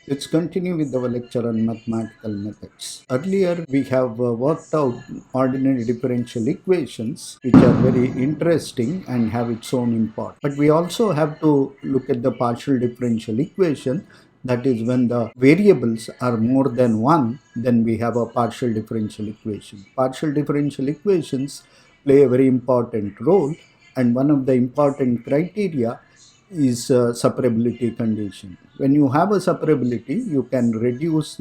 Let's continue with our lecture on mathematical methods. Earlier, we have worked out ordinary differential equations, which are very interesting and have its own importance. But we also have to look at the partial differential equation. That is, when the variables are more than one, then we have a partial differential equation. Partial differential equations play a very important role, and one of the important criteria is separability condition. When you have a separability, you can reduce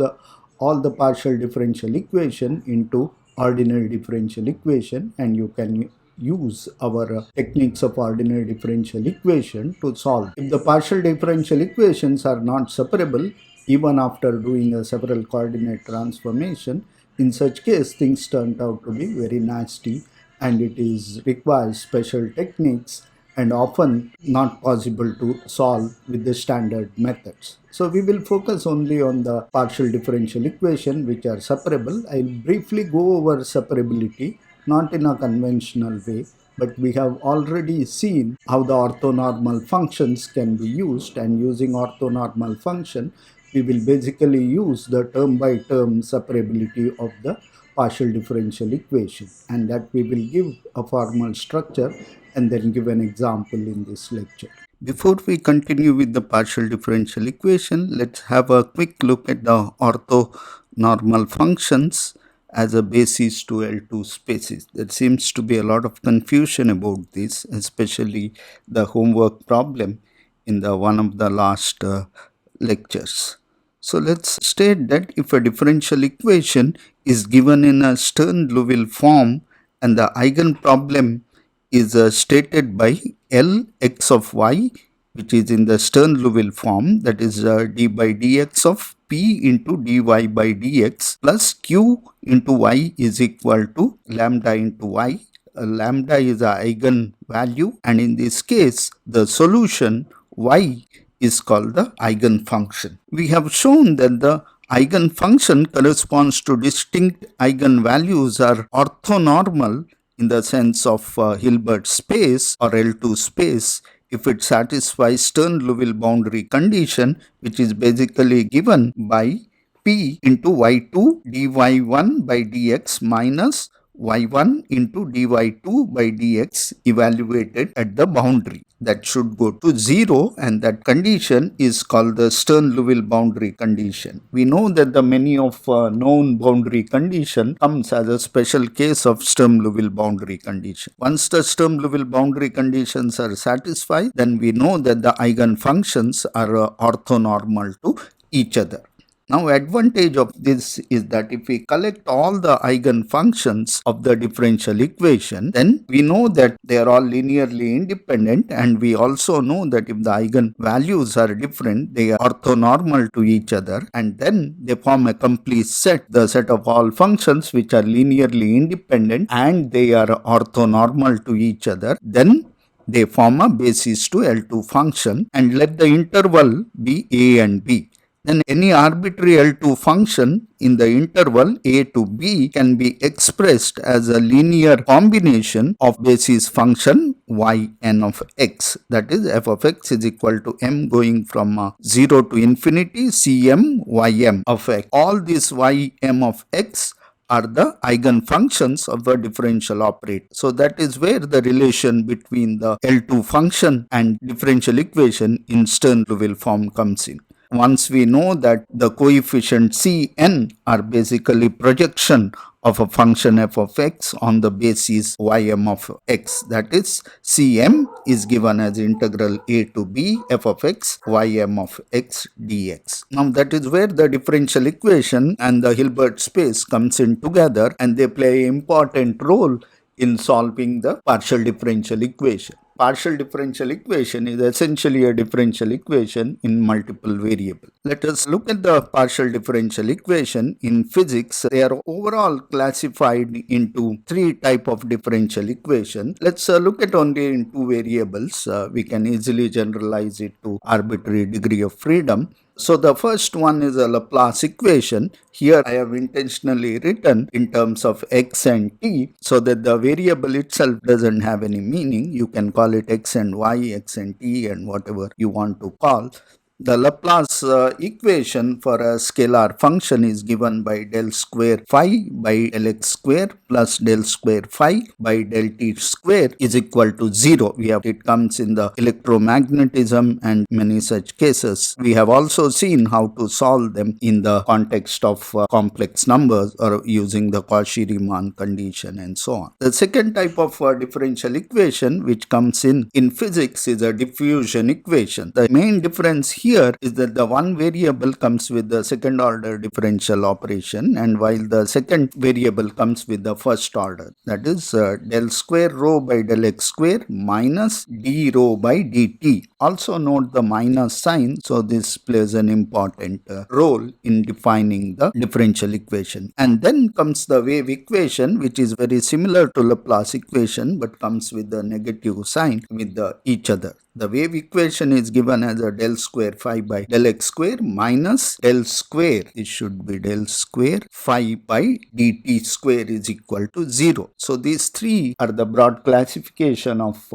all the partial differential equation into ordinary differential equation, and you can use our techniques of ordinary differential equation to solve. If the partial differential equations are not separable, even after doing a several coordinate transformation, in such case things turned out to be very nasty, and it is requires special techniques and often not possible to solve with the standard methods. So we will focus only on the partial differential equation which are separable. I'll briefly go over separability, not in a conventional way, but we have already seen how the orthonormal functions can be used, and using orthonormal function, we will basically use the term by term separability of the partial differential equation, and that we will give a formal structure and then give an example in this lecture. Before we continue with the partial differential equation, let's have a quick look at the orthonormal functions as a basis to L2 spaces. There seems to be a lot of confusion about this, especially the homework problem in the one of the last lectures. So let's state that if a differential equation is given in a Stern-Liouville form and the eigenproblem is stated by L x of y, which is in the Stern-Liouville form, that is d by dx of p into dy by dx plus q into y is equal to lambda into y. Lambda is a eigenvalue, and in this case the solution y is called the eigenfunction. We have shown that the eigenfunction corresponds to distinct eigenvalues are orthonormal in the sense of Hilbert space or L2 space if it satisfies Stern-Liouville boundary condition, which is basically given by p into y2 dy1 by dx minus y1 into dy2 by dx evaluated at the boundary. That should go to 0, and that condition is called the Stern-Liouville boundary condition. We know that the many of known boundary condition comes as a special case of Stern-Liouville boundary condition. Once the Stern-Liouville boundary conditions are satisfied, then we know that the eigenfunctions are orthonormal to each other. Now, advantage of this is that if we collect all the eigenfunctions of the differential equation, then we know that they are all linearly independent, and we also know that if the eigenvalues are different, they are orthonormal to each other, and then they form a complete set, the set of all functions which are linearly independent and they are orthonormal to each other. Then they form a basis to L2 function, and let the interval be a and b. Then any arbitrary L2 function in the interval a to b can be expressed as a linear combination of basis function yn of x. That is, f of x is equal to m going from 0 to infinity cm ym of x. All these ym of x are the eigenfunctions of a differential operator. So that is where the relation between the L2 function and differential equation in Stern-Liouville form comes in. Once we know that the coefficients Cn are basically projection of a function f of x on the basis ym of x, that is, Cm is given as integral a to b f of x ym of x dx. Now that is where the differential equation and the Hilbert space comes in together, and they play an important role in solving the partial differential equation. Partial differential equation is essentially a differential equation in multiple variables. Let us look at the partial differential equation. In physics, they are overall classified into three types of differential equation. Let's look at only in two variables. We can easily generalize it to arbitrary degree of freedom. So the first one is a Laplace equation. Here I have intentionally written in terms of x and t so that the variable itself doesn't have any meaning. You can call it x and y, x and t, and whatever you want to call. The Laplace equation for a scalar function is given by del square phi by del x square plus del square phi by del t square is equal to 0. It comes in the electromagnetism and many such cases. We have also seen how to solve them in the context of complex numbers or using the Cauchy-Riemann condition and so on. The second type of differential equation which comes in physics is a diffusion equation. The main difference here is that the one variable comes with the second order differential operation, and while the second variable comes with the first order, that is del square rho by del x square minus d rho by dt. Also note the minus sign, so this plays an important role in defining the differential equation. And then comes the wave equation, which is very similar to Laplace equation but comes with the negative sign with each other. The wave equation is given as a del square phi by del x square minus del square. It should be del square phi by dt square is equal to 0. So these three are the broad classification of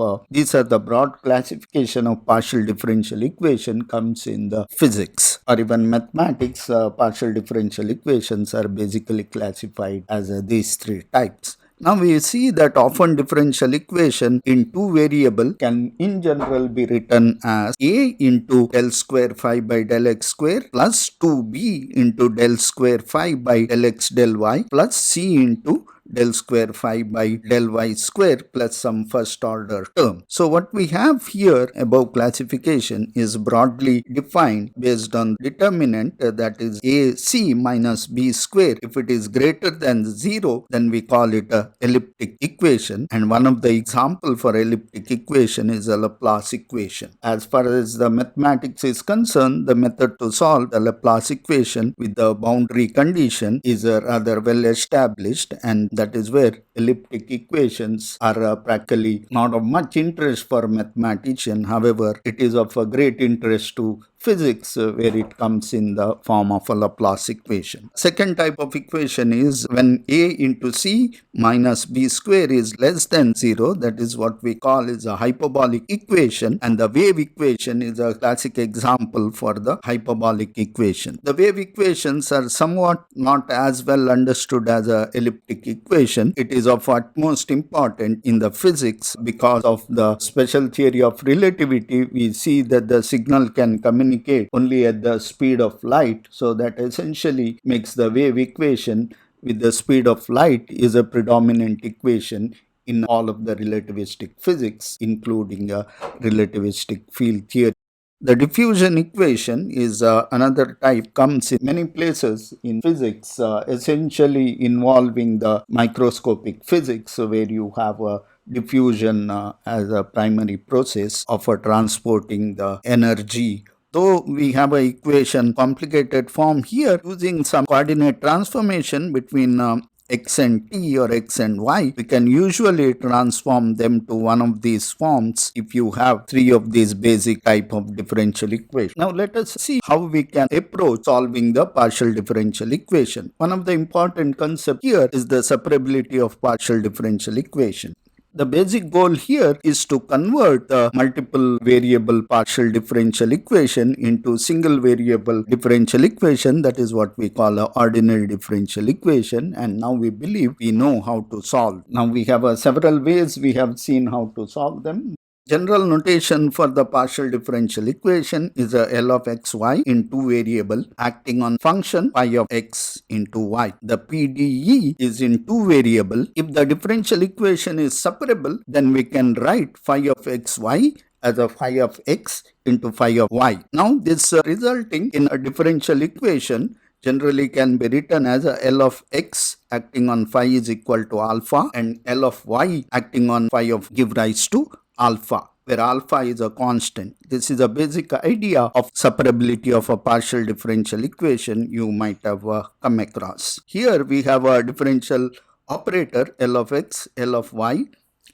partial differential equation comes in the physics or even mathematics. Partial differential equations are basically classified as these three types. Now we see that often differential equation in two variable can in general be written as a into del square phi by del x square plus 2b into del square phi by del x del y plus c into del square phi by del y square plus some first order term. So what we have here above classification is broadly defined based on determinant that is ac minus b square. If it is greater than 0, then we call it a elliptic equation, and one of the example for elliptic equation is a Laplace equation. As far as the mathematics is concerned, the method to solve the Laplace equation with the boundary condition is rather well established, and that is where elliptic equations are practically not of much interest for mathematician. However, it is of a great interest to physics where it comes in the form of a Laplace equation. Second type of equation is when a into c minus b square is less than 0. That is what we call is a hyperbolic equation, and the wave equation is a classic example for the hyperbolic equation. The wave equations are somewhat not as well understood as a elliptic equation. It is of utmost importance in the physics because of the special theory of relativity. We see that the signal can communicate only at the speed of light, so that essentially makes the wave equation with the speed of light is a predominant equation in all of the relativistic physics, including a relativistic field theory. The diffusion equation is another type, comes in many places in physics, essentially involving the microscopic physics, where you have a diffusion as a primary process of transporting the energy. Though we have an equation complicated form here using some coordinate transformation between x and t or x and y, we can usually transform them to one of these forms if you have three of these basic type of differential equation. Now let us see how we can approach solving the partial differential equation. One of the important concepts here is the separability of partial differential equation. The basic goal here is to convert the multiple variable partial differential equation into single variable differential equation. That is what we call an ordinary differential equation, and now we believe we know how to solve. Now we have several ways we have seen how to solve them. General notation for the partial differential equation is a L of xy in two variable acting on function phi of x into y. The PDE is in two variable. If the differential equation is separable, then we can write phi of xy as a phi of x into phi of y. Now this resulting in a differential equation generally can be written as a L of x acting on phi is equal to alpha and L of y acting on phi of give rise to alpha, where alpha is a constant. This is a basic idea of separability of a partial differential equation you might have come across. Here we have a differential operator L of x, L of y,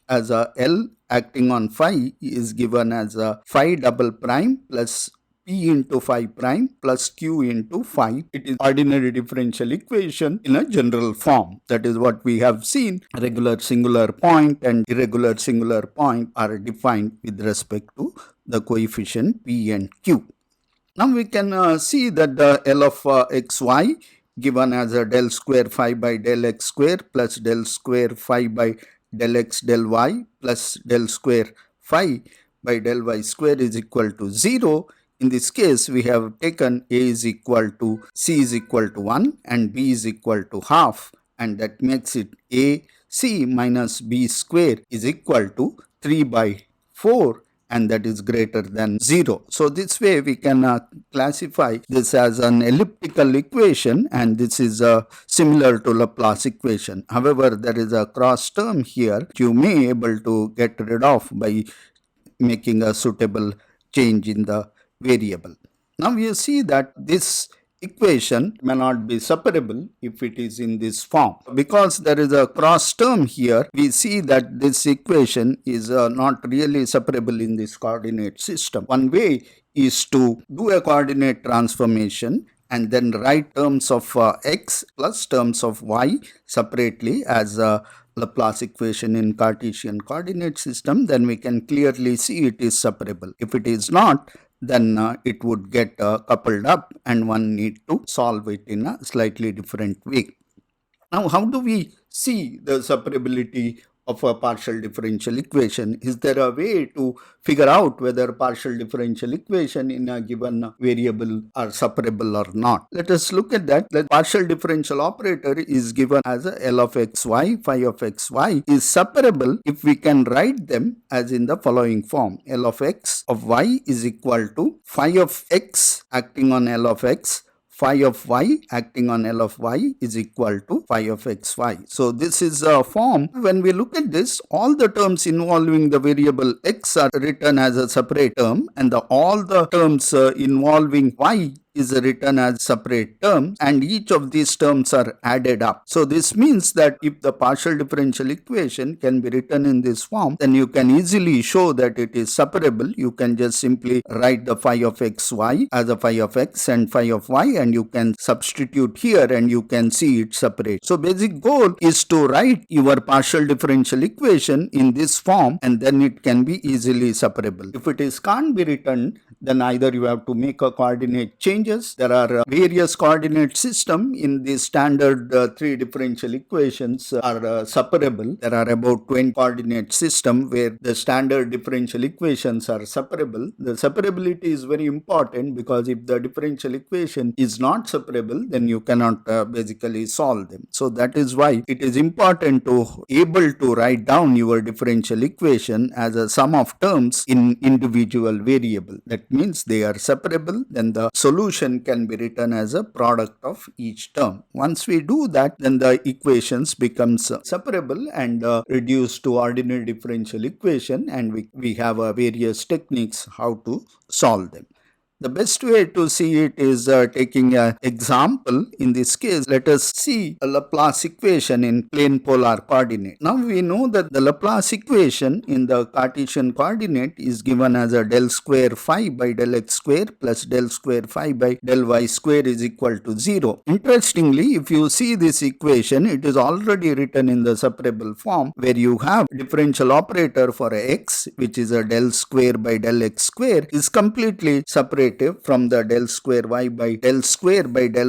as a L acting on phi is given as a phi double prime plus p into phi prime plus q into phi. It is ordinary differential equation in a general form. That is what we have seen. Regular singular point and irregular singular point are defined with respect to the coefficient p and q. Now we can see that the L of xy given as a del square phi by del x square plus del square phi by del x del y plus del square phi by del y square is equal to 0. In this case, we have taken a is equal to c is equal to 1 and b is equal to half, and that makes it a c minus b square is equal to 3 by 4, and that is greater than 0. So this way we can classify this as an elliptical equation, and this is similar to Laplace equation. However, there is a cross term here you may able to get rid of by making a suitable change in the variable. Now you see that this equation may not be separable if it is in this form. Because there is a cross term here, we see that this equation is not really separable in this coordinate system. One way is to do a coordinate transformation and then write terms of x plus terms of y separately as a Laplace equation in Cartesian coordinate system. Then we can clearly see it is separable. If it is not, then it would get coupled up and one need to solve it in a slightly different way. Now, how do we see the separability of a partial differential equation? Is there a way to figure out whether partial differential equation in a given variable are separable or not? Let us look at that. The partial differential operator is given as a L of xy, phi of xy is separable if we can write them as in the following form. L of x of y is equal to phi of x acting on L of x, phi of y acting on L of y is equal to phi of xy. So this is a form. When we look at this, all the terms involving the variable x are written as a separate term, and all the terms involving y is written as separate terms, and each of these terms are added up. So this means that if the partial differential equation can be written in this form, then you can easily show that it is separable. You can just simply write the phi of xy as a phi of x and phi of y, and you can substitute here and you can see it separate. So basic goal is to write your partial differential equation in this form, and then it can be easily separable. If it is can't be written, then either you have to make a coordinate change. There are various coordinate system in the standard three differential equations are separable. There are about 20 coordinate system where the standard differential equations are separable. The separability is very important because if the differential equation is not separable, then you cannot basically solve them. So that is why it is important to able to write down your differential equation as a sum of terms in individual variable. That means they are separable, then the solution can be written as a product of each term. Once we do that, then the equations becomes separable and reduced to ordinary differential equation, and we have various techniques how to solve them. The best way to see it is taking an example. In this case, let us see a Laplace equation in plane polar coordinate. Now we know that the Laplace equation in the Cartesian coordinate is given as a del square phi by del x square plus del square phi by del y square is equal to 0. Interestingly, if you see this equation, it is already written in the separable form where you have differential operator for x, which is a del square by del x square, is completely separated from the del square y by del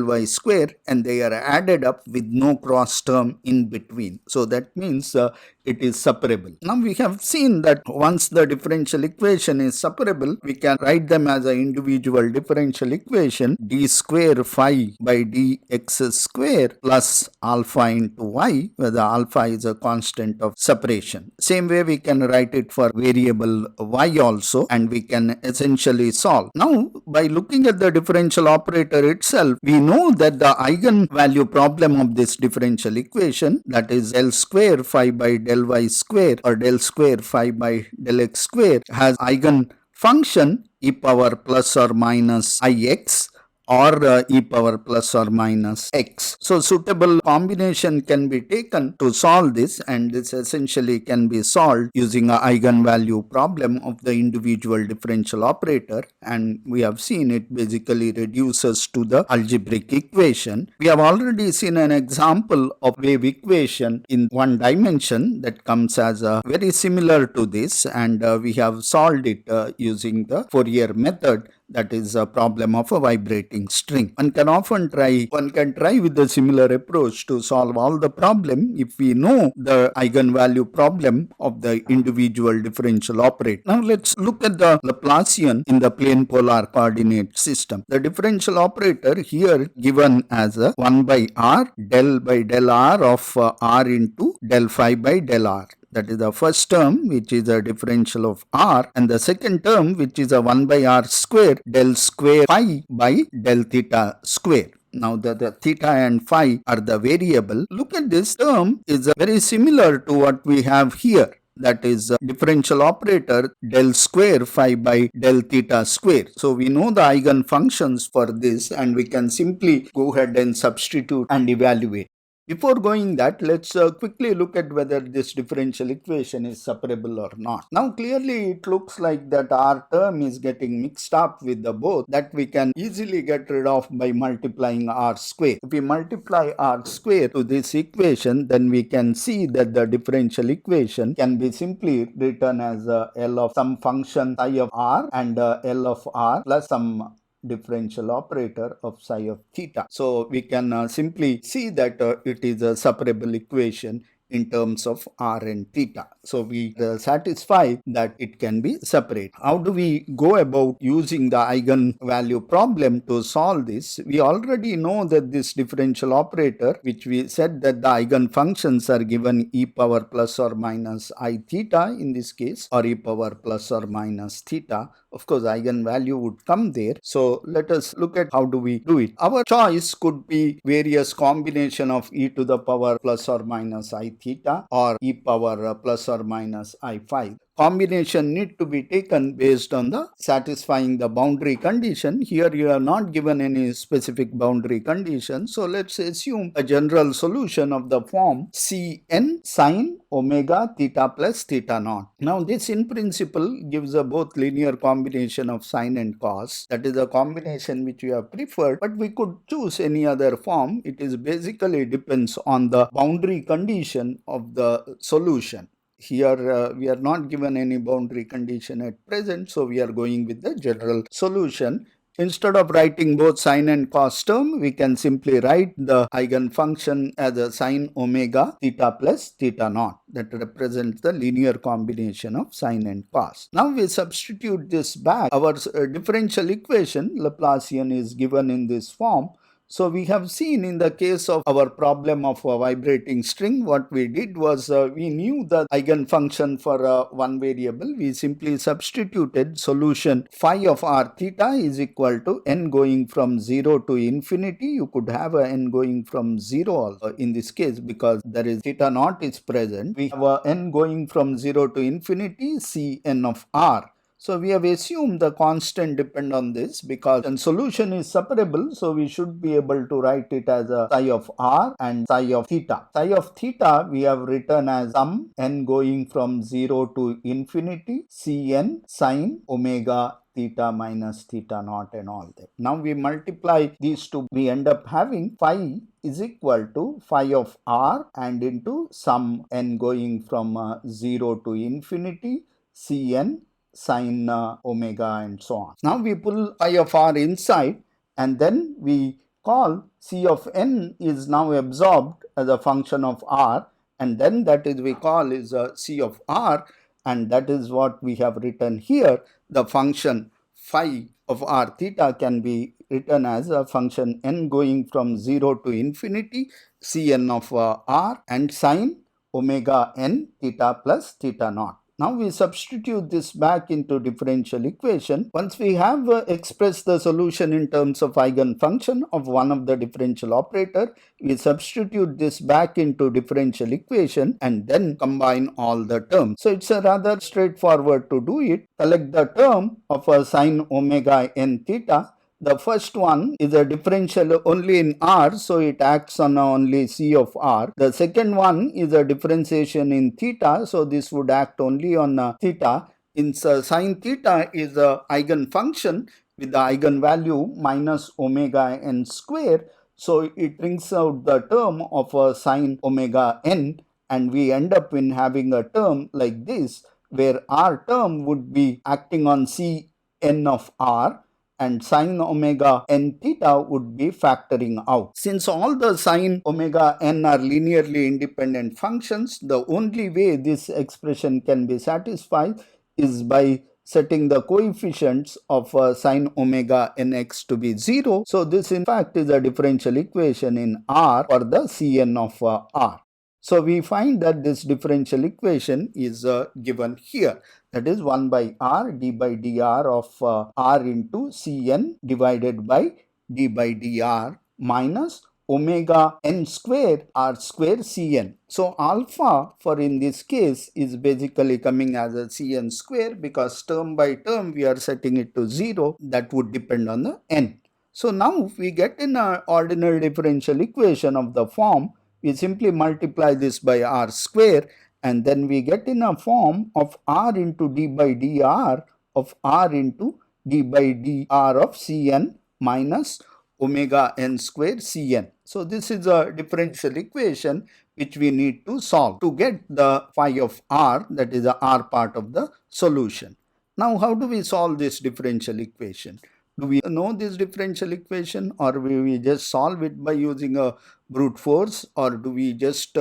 y square, and they are added up with no cross term in between. So that means it is separable. Now we have seen that once the differential equation is separable, we can write them as an individual differential equation d square phi by dx square plus alpha into y, where the alpha is a constant of separation. Same way we can write it for variable y also, and we can essentially solve. Now by looking at the differential operator itself, we know that the eigenvalue problem of this differential equation, that is del square phi by del y square or del square phi by del x square, has eigen function e power plus or minus ix or e power plus or minus x. So suitable combination can be taken to solve this, and this essentially can be solved using an eigenvalue problem of the individual differential operator, and we have seen it basically reduces to the algebraic equation. We have already seen an example of wave equation in one dimension that comes as very similar to this, and we have solved it using the Fourier method. that is a problem of a vibrating string. One can try with a similar approach to solve all the problem if we know the eigenvalue problem of the individual differential operator. Now let's look at the Laplacian in the plane polar coordinate system. The differential operator here given as a 1 by r del by del r of r into del phi by del r. That is the first term, which is a differential of r, and the second term, which is a 1 by r square del square phi by del theta square. Now the theta and phi are the variable. Look at this term is very similar to what we have here. That is differential operator del square phi by del theta square. So we know the eigenfunctions for this, and we can simply go ahead and substitute and evaluate. Before going that, let's quickly look at whether this differential equation is separable or not. Now clearly it looks like that our term is getting mixed up with the both, that we can easily get rid of by multiplying r square. If we multiply r square to this equation, then we can see that the differential equation can be simply written as L of some function psi of r and L of r plus some differential operator of psi of theta. So we can simply see that it is a separable equation in terms of r and theta. So we satisfy that it can be separate. How do we go about using the eigenvalue problem to solve this? We already know that this differential operator, which we said that the eigenfunctions are given e power plus or minus I theta in this case, or e power plus or minus theta. Of course, eigenvalue would come there. So let us look at how do we do it. Our choice could be various combination of e to the power plus or minus I theta or e power plus or minus I phi. Combination need to be taken based on the satisfying the boundary condition. Here you are not given any specific boundary condition. So let's assume a general solution of the form Cn sine omega theta plus theta naught. Now this in principle gives a both linear combination of sine and cos. That is a combination which we have preferred, but we could choose any other form. It is basically depends on the boundary condition of the solution. Here we are not given any boundary condition at present, so we are going with the general solution. Instead of writing both sine and cos term, we can simply write the eigenfunction as a sine omega theta plus theta naught. That represents the linear combination of sine and cos. Now we substitute this back. Our differential equation, Laplacian, is given in this form. So we have seen in the case of our problem of a vibrating string, what we did was we knew the eigenfunction for one variable. We simply substituted solution phi of r theta is equal to n going from 0 to infinity. You could have a n going from 0 also in this case because there is theta naught is present. We have a n going from 0 to infinity Cn of r. So we have assumed the constant depend on this because the solution is separable, so we should be able to write it as a psi of r and psi of theta. Psi of theta we have written as sum n going from 0 to infinity Cn sine omega theta minus theta naught and all that. Now we multiply these two, we end up having phi is equal to phi of r and into sum n going from 0 to infinity Cn sine omega and so on. Now we pull phi of r inside and then we call C of n is now absorbed as a function of r, and then that is we call is C of r, and that is what we have written here. The function phi of r theta can be written as a function n going from 0 to infinity Cn of r and sine omega n theta plus theta naught. Now we substitute this back into differential equation. Once we have expressed the solution in terms of eigenfunction of one of the differential operator, we substitute this back into differential equation and then combine all the terms. So it's a rather straightforward to do it. Collect the term of a sine omega n theta. The first one is a differential only in r, so it acts on only C of r. The second one is a differentiation in theta, so this would act only on theta. In sine theta is a eigenfunction with the eigenvalue minus omega n square, so it brings out the term of a sine omega n, and we end up in having a term like this, where r term would be acting on C n of r, and sine omega n theta would be factoring out. Since all the sine omega n are linearly independent functions, the only way this expression can be satisfied is by setting the coefficients of sine omega nx to be 0. So this in fact is a differential equation in R for the Cn of R. So we find that this differential equation is given here. That is 1 by R d by dr of R into Cn divided by d by dr minus omega n square R square Cn. So alpha for in this case is basically coming as a Cn square, because term by term we are setting it to 0. That would depend on the n. So now we get in an ordinary differential equation of the form, we simply multiply this by R square, and then we get in a form of R into d by dr of R into d by dr of Cn minus omega n square Cn. So this is a differential equation which we need to solve to get the phi of R, that is the R part of the solution. Now how do we solve this differential equation? Do we know this differential equation, or will we just solve it by using a brute force, or do we just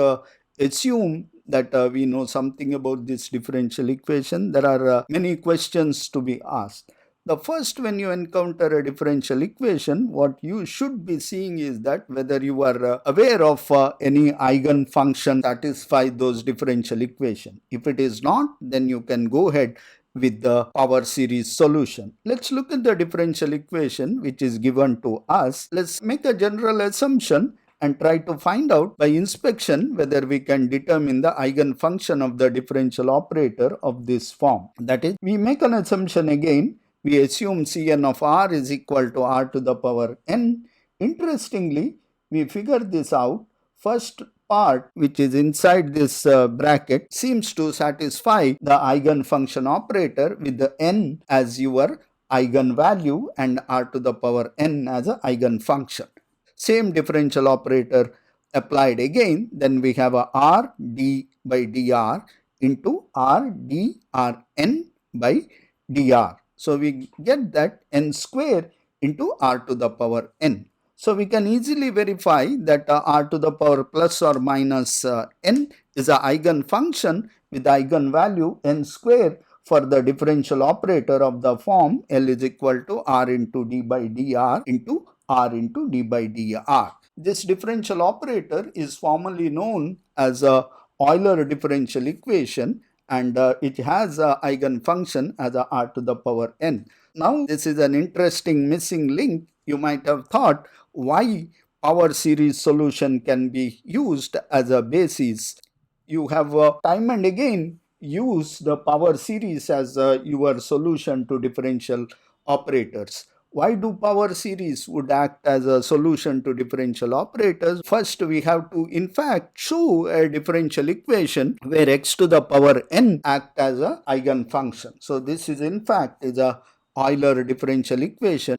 assume that we know something about this differential equation? There are many questions to be asked. The first, when you encounter a differential equation, what you should be seeing is that whether you are aware of any eigenfunction satisfy those differential equation. If it is not, then you can go ahead with the power series solution. Let's look at the differential equation which is given to us. Let's make a general assumption and try to find out by inspection whether we can determine the eigenfunction of the differential operator of this form. That is, we make an assumption again. We assume Cn of R is equal to R to the power n. Interestingly, we figure this out. First part which is inside this bracket seems to satisfy the eigenfunction operator with the n as your eigenvalue and R to the power n as a eigenfunction. Same differential operator applied again, then we have a R d by dr into R d r n by dr. So we get that n square into R to the power n. So we can easily verify that R to the power plus or minus n is an eigenfunction with eigenvalue n square for the differential operator of the form L is equal to R into d by dr into R into d by dr. This differential operator is formally known as a Euler differential equation, and it has an eigenfunction as a R to the power n. Now this is an interesting missing link. You might have thought why power series solution can be used as a basis. You have time and again used the power series as your solution to differential operators. Why do power series would act as a solution to differential operators? First, we have to in fact show a differential equation where x to the power n act as a eigenfunction. So this is in fact is a Euler differential equation.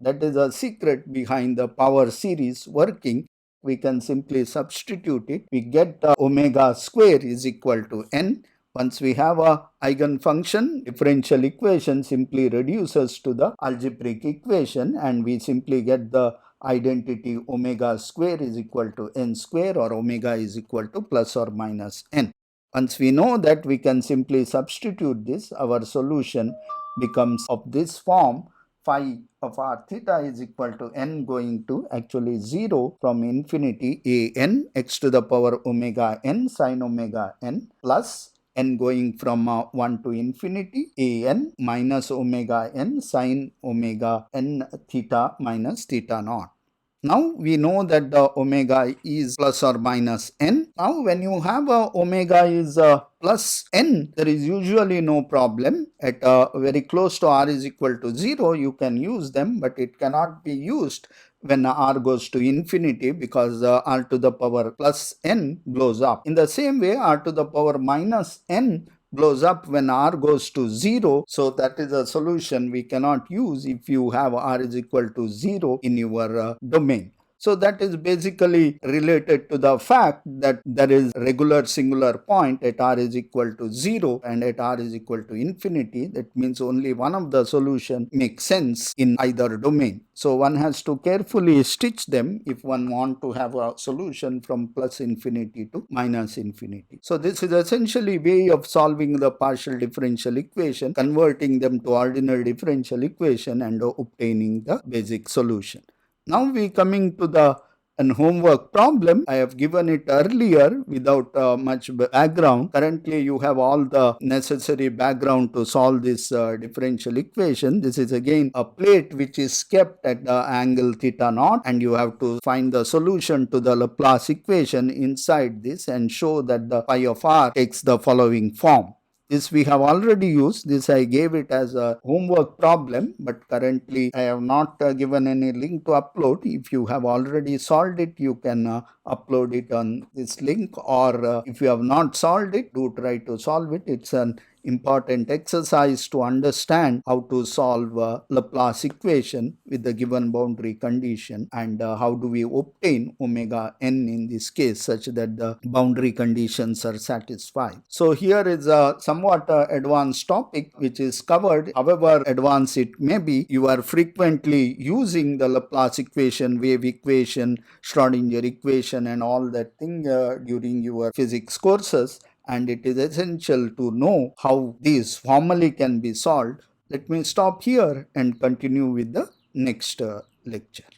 That is a secret behind the power series working. We can simply substitute it. We get omega square is equal to n. Once we have a eigenfunction, differential equation simply reduces to the algebraic equation, and we simply get the identity omega square is equal to n square, or omega is equal to plus or minus n. Once we know that, we can simply substitute this. Our solution becomes of this form: phi of r theta is equal to n going to actually 0 from infinity a n x to the power omega n sine omega n plus n going from 1 to infinity a n minus omega n sine omega n theta minus theta naught. Now we know that the omega is plus or minus n. Now when you have a omega is plus n, there is usually no problem. At very close to r is equal to 0, you can use them, but it cannot be used when r goes to infinity, because r to the power plus n blows up. In the same way, r to the power minus n blows up when r goes to 0. So that is a solution we cannot use if you have r is equal to 0 in your domain. So that is basically related to the fact that there is regular singular point at r is equal to 0 and at r is equal to infinity. That means only one of the solution makes sense in either domain. So one has to carefully stitch them if one want to have a solution from plus infinity to minus infinity. So this is essentially way of solving the partial differential equation, converting them to ordinary differential equation and obtaining the basic solution. Now we coming to the homework problem. I have given it earlier without much background. Currently you have all the necessary background to solve this differential equation. This is again a plate which is kept at the angle theta naught, and you have to find the solution to the Laplace equation inside this and show that the phi of r takes the following form. This we have already used. This I gave it as a homework problem, but currently I have not given any link to upload. If you have already solved it, you can upload it on this link, or if you have not solved it, do try to solve it. It's an important exercise to understand how to solve Laplace equation with the given boundary condition, and how do we obtain omega n in this case such that the boundary conditions are satisfied. So here is a somewhat advanced topic which is covered. However advanced it may be, you are frequently using the Laplace equation, wave equation, Schrodinger equation and all that thing during your physics courses, and it is essential to know how these formally can be solved. Let me stop here and continue with the next lecture.